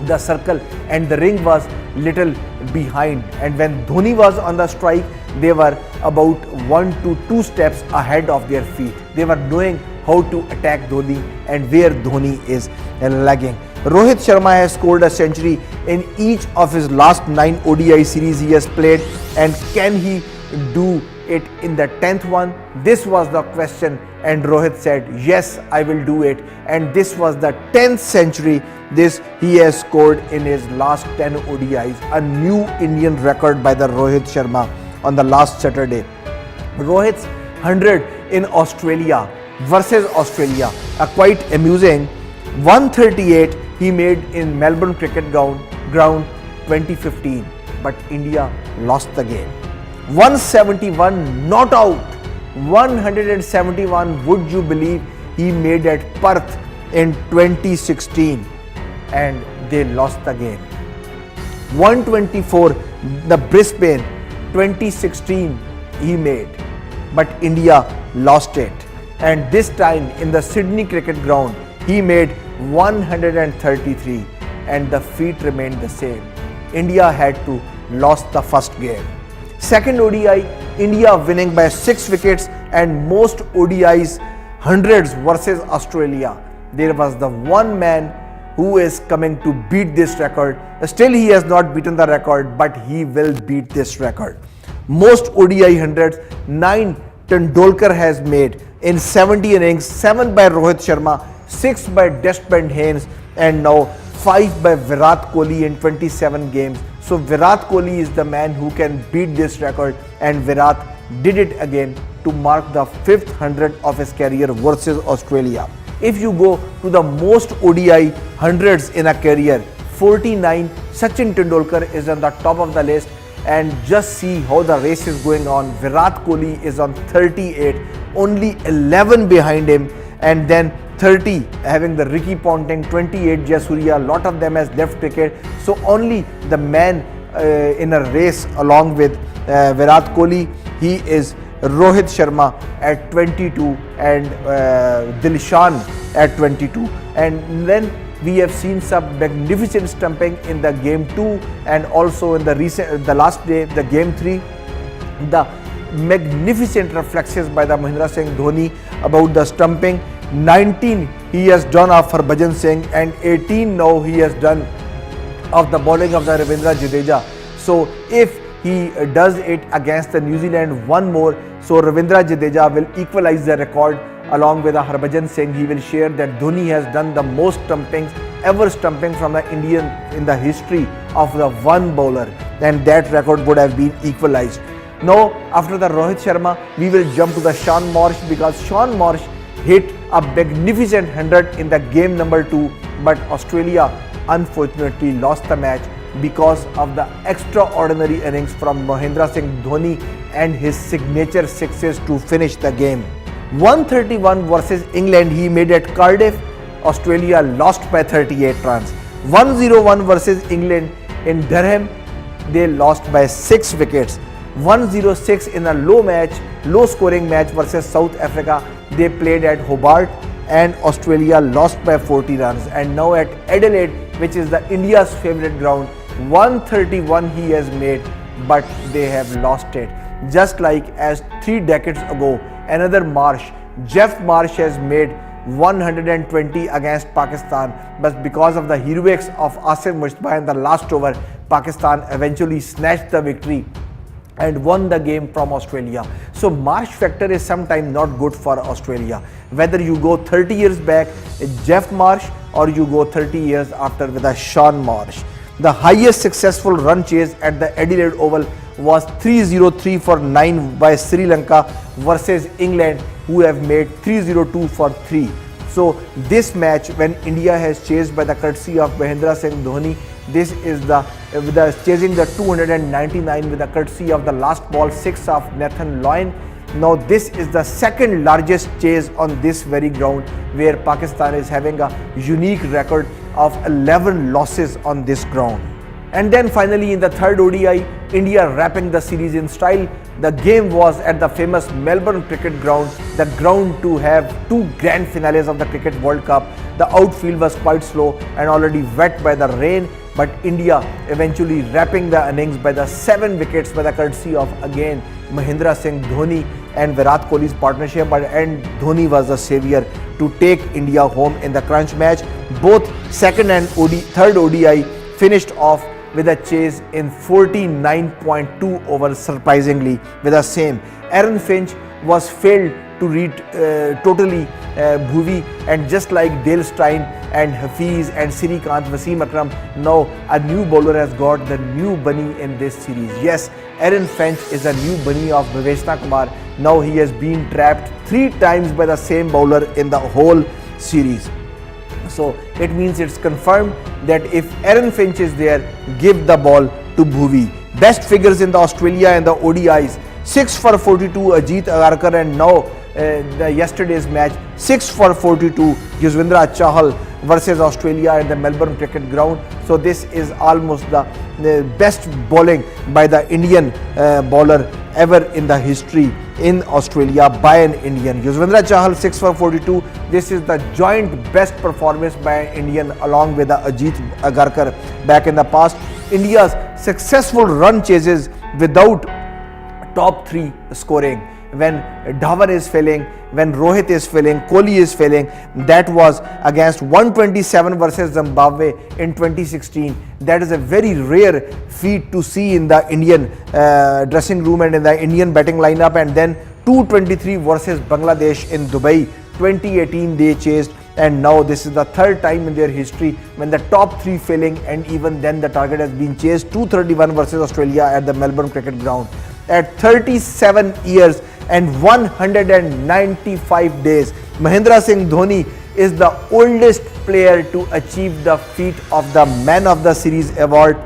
the circle and the ring was little behind, and when Dhoni was on the strike, they were about 1 to 2 steps ahead of their feet. They were knowing how to attack Dhoni and where Dhoni is lagging. Rohit Sharma has scored a century in each of his last 9 ODI series he has played, and can he do it in the 10th one? This was the question, and Rohit said, yes, I will do it, and this was the 10th century he has scored in his last 10 ODIs, a new Indian record by the Rohit Sharma on the last Saturday. Rohit's 100 in Australia versus Australia, a quite amusing 138 he made in Melbourne Cricket Ground 2015, but India lost the game. 171 not out, 171 would you believe he made at Perth in 2016, and they lost the game. 124 the Brisbane 2016 he made, but India lost it, and this time in the Sydney Cricket Ground he made 133, and the feat remained the same. India had to lost the first game. Second ODI, India winning by 6 wickets, and most ODIs hundreds versus Australia, there was the one man who is coming to beat this record. Still he has not beaten the record, but he will beat this record. Most ODI hundreds, 9 Tendulkar has made in 70 innings, 7 by Rohit Sharma, 6 by Desmond Haynes, and now 5 by Virat Kohli in 27 games. So Virat Kohli is the man who can beat this record, and Virat did it again to mark the 5th 100 of his career versus Australia. If you go to the most ODI hundreds in a career, 49, Sachin Tendulkar is on the top of the list, and just see how the race is going on. Virat Kohli is on 38, only 11 behind him, and then 30 having the Ricky Ponting, 28 Jayasuriya, lot of them has left cricket. So only the man in a race along with Virat Kohli, he is Rohit Sharma at 22 and Dilshan at 22. And then we have seen some magnificent stumping in the game 2 and also in the last day, the game 3. The magnificent reflexes by the Mahendra Singh Dhoni about the stumping. 19 he has done of Harbhajan Singh, and 18 now he has done of the bowling of the Ravindra Jadeja. So if he does it against the New Zealand one more, so Ravindra Jadeja will equalize the record along with Harbhajan Singh. He will share that Dhoni has done the most stumpings ever stumping from the Indian in the history of the one bowler, and that record would have been equalized. Now after the Rohit Sharma, we will jump to the Shaun Marsh, because Shaun Marsh hit a magnificent 100 in the game number 2, but Australia unfortunately lost the match because of the extraordinary innings from Mahendra Singh Dhoni and his signature sixes to finish the game. 131 versus England he made at Cardiff. Australia lost by 38 runs. 101 versus England in Durham, they lost by 6 wickets. 106 in a low scoring match versus South Africa, they played at Hobart, and Australia lost by 40 runs. And now at Adelaide, which is the India's favorite ground, 131 he has made, but they have lost it. Just like as 3 decades ago, another Marsh, Jeff Marsh, has made 120 against Pakistan, but because of the heroics of Asif Mushtaba in the last over, Pakistan eventually snatched the victory and won the game from Australia. So Marsh factor is sometimes not good for Australia. Whether you go 30 years back, Jeff Marsh, or you go 30 years after with a Shaun Marsh. The highest successful run chase at the Adelaide Oval was 303 for 9 by Sri Lanka versus England, who have made 302 for 3. So this match, when India has chased by the courtesy of Mahendra Singh Dhoni, this is chasing the 299 with the courtesy of the last ball 6 of Nathan Lyon. Now this is the second largest chase on this very ground, where Pakistan is having a unique record of 11 losses on this ground. And then finally in the third ODI, India wrapping the series in style. The game was at the famous Melbourne Cricket Ground, the ground to have 2 grand finales of the Cricket World Cup. The outfield was quite slow and already wet by the rain, but India eventually wrapping the innings by the 7 wickets by the courtesy of again Mahendra Singh Dhoni and Virat Kohli's partnership, and Dhoni was the savior to take India home in the crunch match. Both second and third ODI finished off with a chase in 49.2 overs, surprisingly with the same. Aaron Finch was failed to read totally Bhuvi, and just like Dale Steyn and Hafiz and Sirikant, Wasim Akram, now a new bowler has got the new bunny in this series. Yes, Aaron Finch is a new bunny of Bhaveshna Kumar. Now he has been trapped 3 times by the same bowler in the whole series. So it means it's confirmed that if Aaron Finch is there, give the ball to Bhuvi. Best figures in the Australia and the ODIs: 6 for 42 Ajit Agarkar, and now yesterday's match 6 for 42 Yuzvendra Chahal versus Australia at the Melbourne Cricket Ground. So this is almost the best bowling by the Indian bowler ever in the history in Australia by an Indian. Yuzvendra Chahal 6 for 42. This is the joint best performance by an Indian along with the Ajit Agarkar back in the past. India's successful run chases without top 3 scoring. when Dhawan is failing, when Rohit is failing, Kohli is failing. That was against 127 versus Zimbabwe in 2016. That is a very rare feat to see in the Indian dressing room and in the Indian batting lineup. And then 223 versus Bangladesh in Dubai 2018 they chased, and now this is the third time in their history when the top three failing, and even then the target has been chased. 231 versus Australia at the Melbourne Cricket Ground. At 37 years and 195 days, Mahendra Singh Dhoni is the oldest player to achieve the feat of the Man of the Series award,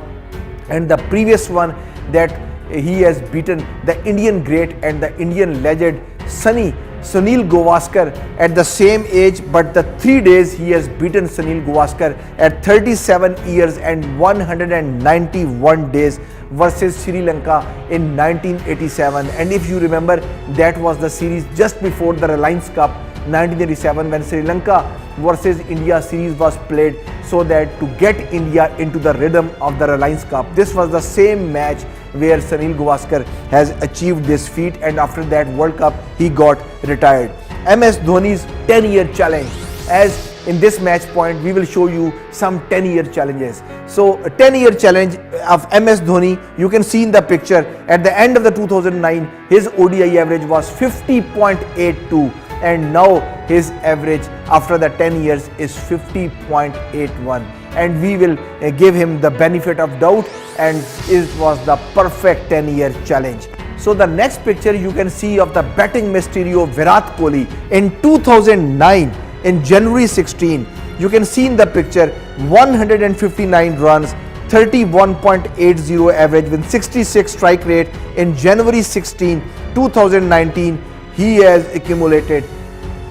and the previous one that he has beaten the Indian great and the Indian legend Sunil Gavaskar at the same age, but the 3 days he has beaten Sunil Gavaskar at 37 years and 191 days versus Sri Lanka in 1987. And if you remember, that was the series just before the Reliance Cup 1987 when Sri Lanka versus India series was played, so that to get India into the rhythm of the Reliance Cup. This was the same match where Sunil Gavaskar has achieved this feat, and after that World Cup he got retired. MS Dhoni's 10-year challenge. As in this match point we will show you some 10-year challenges. So a 10-year challenge of MS Dhoni, you can see in the picture. At the end of the 2009 his ODI average was 50.82, and now his average after the 10 years is 50.81, and we will give him the benefit of doubt, and it was the perfect 10-year challenge. So the next picture you can see of the batting mysterio Virat Kohli in 2009 in January 16. You can see in the picture 159 runs, 31.80 average with 66 strike rate. In January 16, 2019 he has accumulated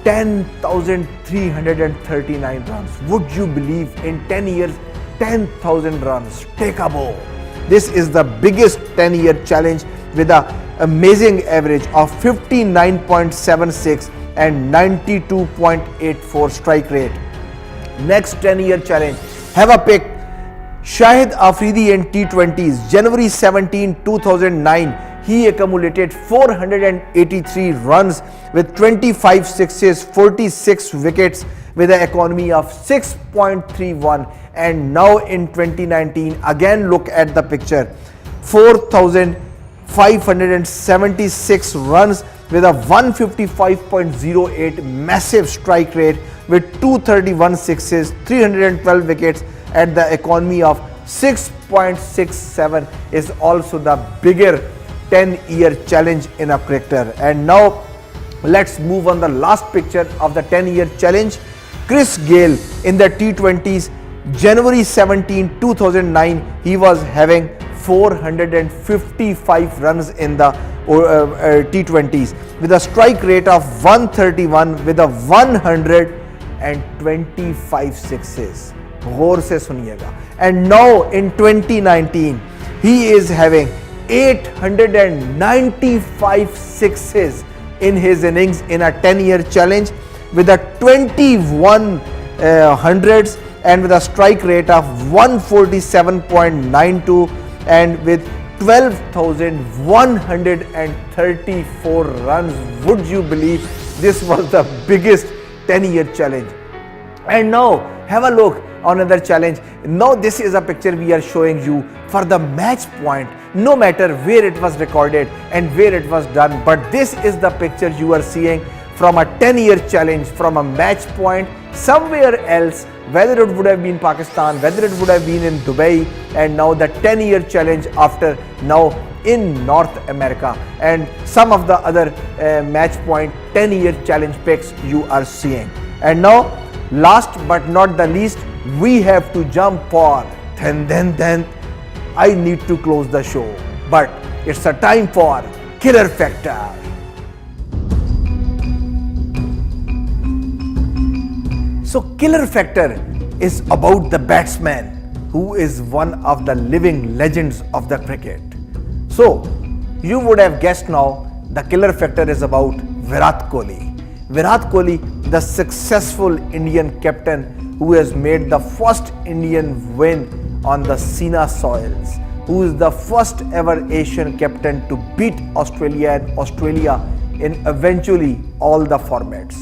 10,339 runs. Would you believe, in 10 years 10,000 runs? Take a bow. This is the biggest 10-year challenge with an amazing average of 59.76 and 92.84 strike rate. Next 10-year challenge, have a pick. Shahid Afridi in T20s, January 17, 2009. He accumulated 483 runs with 25 sixes, 46 wickets with an economy of 6.31, and now in 2019 again look at the picture, 4,576 runs with a 155.08 massive strike rate with 231 sixes, 312 wickets at the economy of 6.67 is also the bigger 10-year challenge in a cricketer. And now let's move on the last picture of the 10-year challenge. Chris Gayle in the T20s, January 17, 2009, he was having 455 runs in the T20s with a strike rate of 131 with a 125 sixes. गौर से सुनिएगा. And now in 2019 he is having 895 sixes in his innings in a 10-year challenge with a 21 hundreds and with a strike rate of 147.92 and with 12,134 runs. Would you believe this was the biggest 10-year challenge? And now have a look on another challenge. Now this is a picture we are showing you for the match point, no matter where it was recorded and where it was done, but this is the picture you are seeing from a 10-year challenge from a match point somewhere else, whether it would have been Pakistan, whether it would have been in Dubai, and now the 10-year challenge after now in North America, and some of the other match point 10-year challenge picks you are seeing. And now last but not the least, we have to jump for then I need to close the show, but it's a time for Killer Factor. So Killer Factor is about the batsman who is one of the living legends of the cricket. So you would have guessed now, the Killer Factor is about Virat Kohli. Virat Kohli, the successful Indian captain who has made the first Indian win on the Sina soils, who is the first ever Asian captain to beat Australia and Australia in eventually all the formats.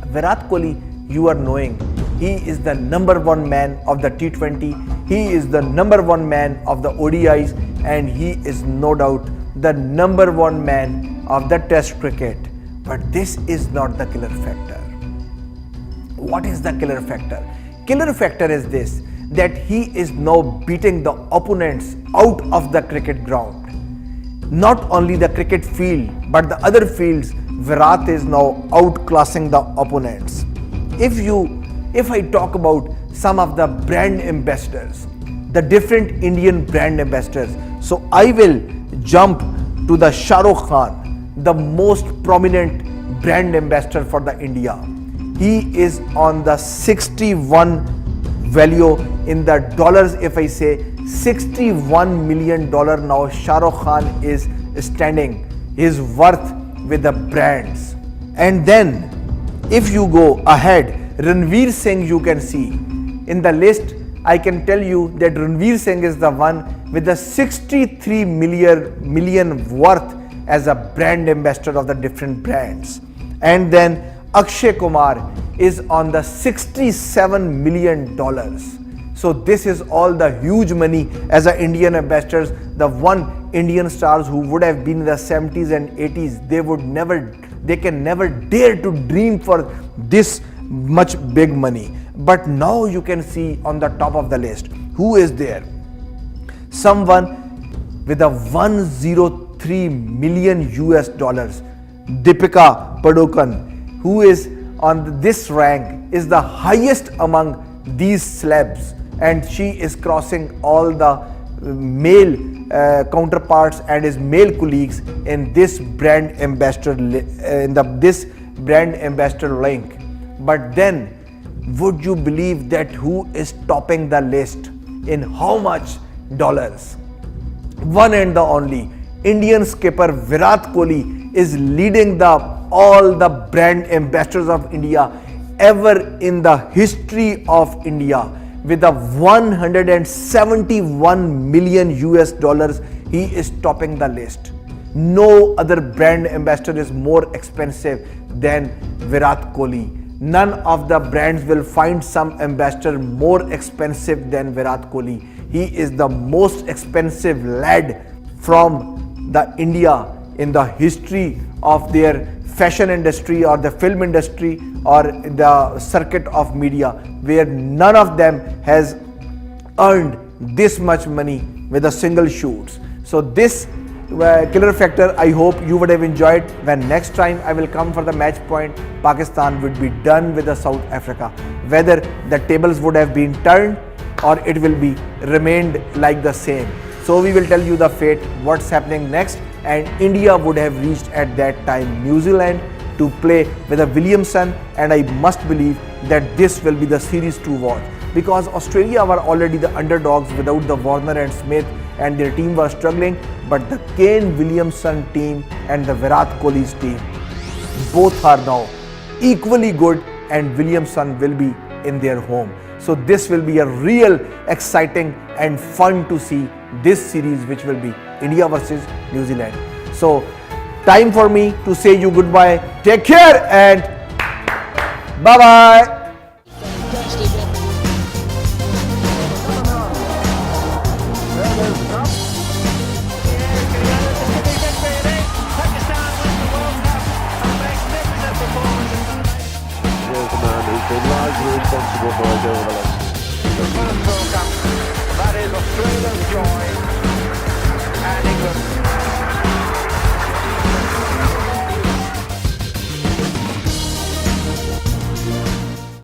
Virat Kohli, you are knowing, he is the number one man of the T20, he is the number one man of the ODIs, and he is no doubt the number one man of the Test cricket. But this is not the killer factor. What is the killer factor? Killer factor is this, that he is now beating the opponents out of the cricket ground. Not only the cricket field, but the other fields, Virat is now outclassing the opponents. If I talk about some of the brand ambassadors, the different Indian brand ambassadors, so I will jump to the Shah Rukh Khan, the most prominent brand ambassador for the India. He is on the 61 value in the dollars. If I say $61 million now, Shah Rukh Khan is standing his worth with the brands. And then if you go ahead, Ranveer Singh, you can see in the list, I can tell you that Ranveer Singh is the one with the 63 million worth as a brand ambassador of the different brands. And then Akshay Kumar is on the $67 million. So this is all the huge money as a Indian ambassadors. The one Indian stars who would have been in the 70s and 80s, they can never dare to dream for this much big money. But now you can see on the top of the list, who is there? Someone with a 103 million US dollars, Deepika Padukone, who is on this rank, is the highest among these celebs, and she is crossing all the male counterparts and his male colleagues in this brand ambassador this brand ambassador link. But then, would you believe that who is topping the list in how much dollars? One and the only Indian skipper Virat Kohli is leading all the brand ambassadors of India ever in the history of India with a 171 million US dollars. He is topping the list. No other brand ambassador is more expensive than Virat Kohli. None of the brands will find some ambassador more expensive than Virat Kohli. He is the most expensive lad from the India in the history of their fashion industry or the film industry or the circuit of media, where none of them has earned this much money with a single shoots. So this killer factor, I hope you would have enjoyed. When next time I will come for the match point, Pakistan would be done with the South Africa. Whether the tables would have been turned or it will be remained like the same. So we will tell you the fate, what's happening next, and India would have reached at that time New Zealand to play with a Williamson, and I must believe that this will be the series to watch, because Australia were already the underdogs without the Warner and Smith and their team was struggling, but the Kane Williamson team and the Virat Kohli's team, both are now equally good, and Williamson will be in their home. So this will be a real exciting and fun to see this series, which will be India versus New Zealand. So time for me to say you goodbye. Take care and bye bye. Fantastic. Here's the man who's been largely responsible for us over the last The first World Cup, that is Australia's joy and England.